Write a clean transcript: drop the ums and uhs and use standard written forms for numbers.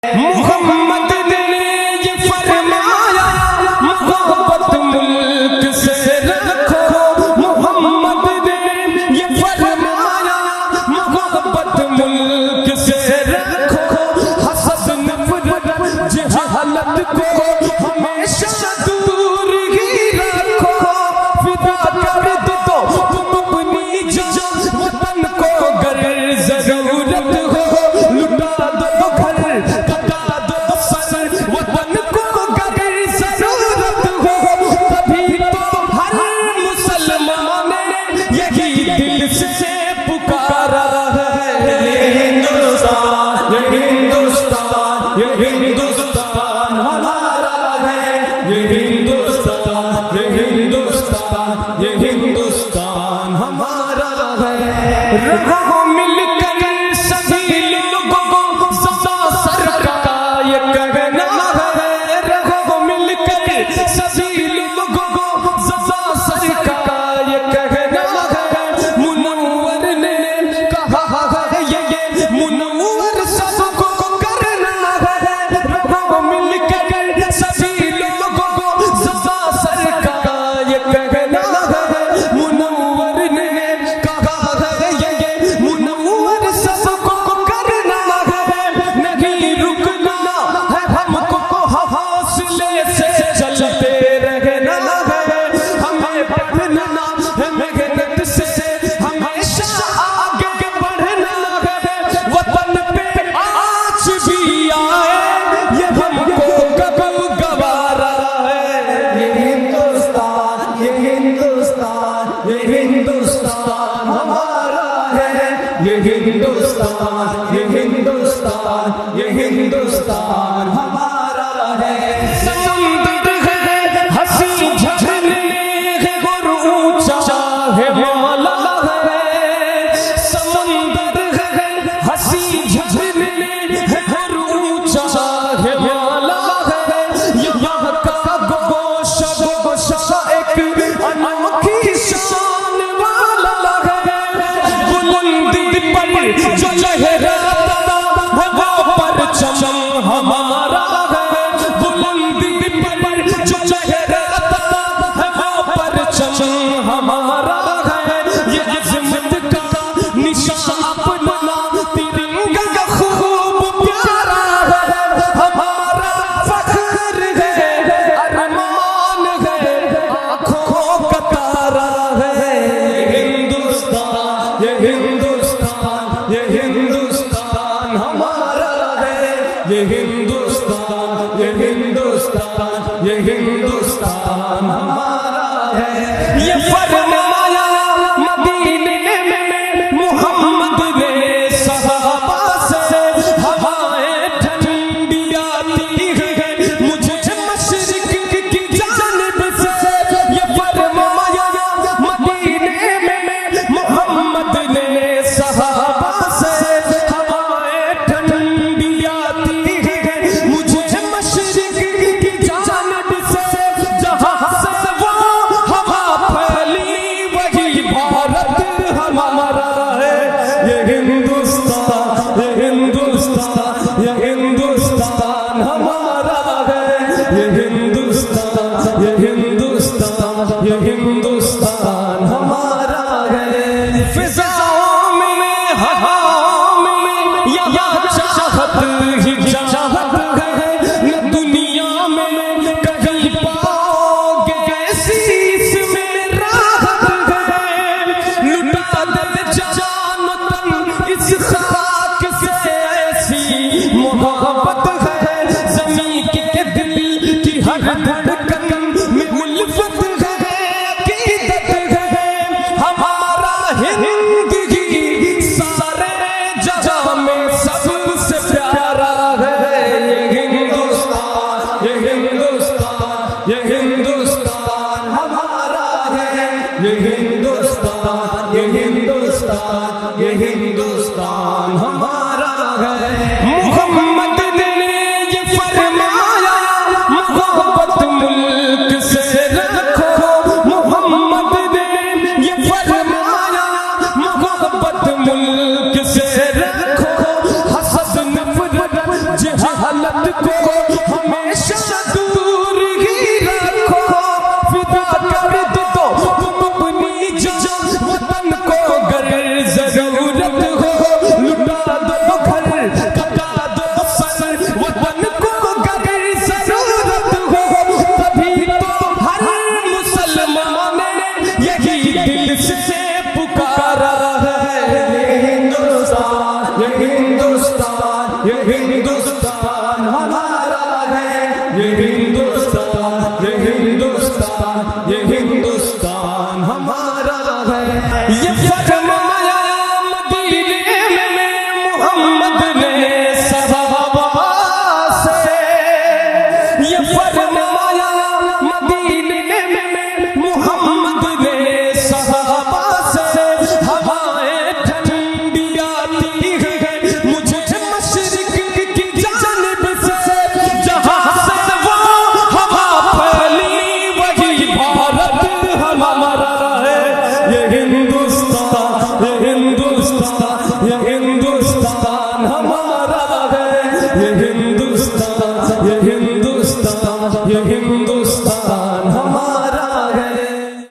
मोहम्मद ने ये फरमाया मोहब्बत मुल्क से रखो। मोहम्मद ने ये फरमाया मोहब्बत मुल्क से रखो। हसद नफरत जहालत को हमेशा दूर ही रखो। फिदा कर दो तुम अपनी जान वतन को गर जरूरत हो। लुटा दो घर कटा दो सर वतन को गर जरूरत हो। तभी तो हर मुसलमान यही दिल से पुकारा है। हिंदुस्तान ये हिंदुस्तान ये हिंदुस्तान हमारा है। ये हिंदुस्तान ये हिंदुस्तान ये हिंदुस्तान हमारा है। रहो मिलकर सभी लोगों को सदा सर का ये कहना है। रहो मिलकर सभी लोगों को सदा सर का ये कहना है। मुनव्वर ने कहा है ये मुनव्वर सबको करना है। रहो मिलकर सभी लोगों को सदा सर का ये कहना है। मुनव्वर ने कहा है ये मुनव्वर सबको करना है। नहीं रुकना है हमको हौसले से चलते रहना है। हमें बढ़ना है मेहनत से हमेशा आगे बढ़ना है। वतन पे आज भी आए ये हमको कब गवारा है। ये हिंदुस्तान ये हिंदुस्तान ये हिंदुस्तान हमारा है। ये हिंदुस्तान ये हिंदुस्तान ये हिंदुस्तान हमारा है। समुंदर है हंसी झरने है और ऊंचा है मौला है। समुंदर है हंसी झरने है और ऊंचा है मौला है। यहाँ का गोशा एक अनोखी शान वाला है। बुलंदी पर जो लहराता है वो परचम हमारा है। बुलंदी पर जो लहराता है वो परचम हमारा है। ये अज़मत का निशान अपना तिरंगा खूब प्यारा है। हमारा फख्र है अरमान है आँखों का तारा है। ये हिंदुस्तान ये हिंदुस्तान ये हिंदुस्तान हमारा है। ये हिंदुस्तान ये हिंदुस्तान ये हिंदुस्तान हमारा है। ये फरमाया मदीने में मोहम्मद ने सहाबा से हवाएं ठंडी आती है मुझे मशरिक की जानिब से। ये फरमाया मदीने में मोहम्मद ने सहाबा से हवाएं ठंडी आती है मुझे मशरिक की जानिब से। जहाँ से वो हवा फैली वही भारत हमारा है। ये हिंदुस्तान ये हिंदुस्तान ये हिंदुस्तान हमारा है। ये हिंदुस्तान ये हिंदुस्तान ये हिंदुस्तान हमारा है। फिजाओं में हवाओं में यहाँ चाहत ही चाहत है। न दुनिया में कहीं पाओगे ऐसी इसमें राहत है। लुटा दे जान तन इस खाक से ऐसी मोहब्बत है। ज़मीं के दिल की हर धड़कन में उल्फत है अकीदत है। हमारा हिंद ही सारे जहां में सबसे प्यारा है। ये हिंदुस्तान ये हिंदुस्तान ये हिंदुस्तान हमारा है। ये हिंदुस्तान ये हिंदुस्तान ये हिंदुस्तान हमारा है। मोहम्मद ने जहालत को हमेशा दूर ही रखो, फिदा कर दो तुम अपनी जान वतन को गर जरूरत हो, लुटा दो घर कटा दो सर वतन को गर जरूरत हो, तभी तो हर मुसलमान यही दिल से पुकारा है। हिंदुस्तान हिंदुस्तान हमारा है, ये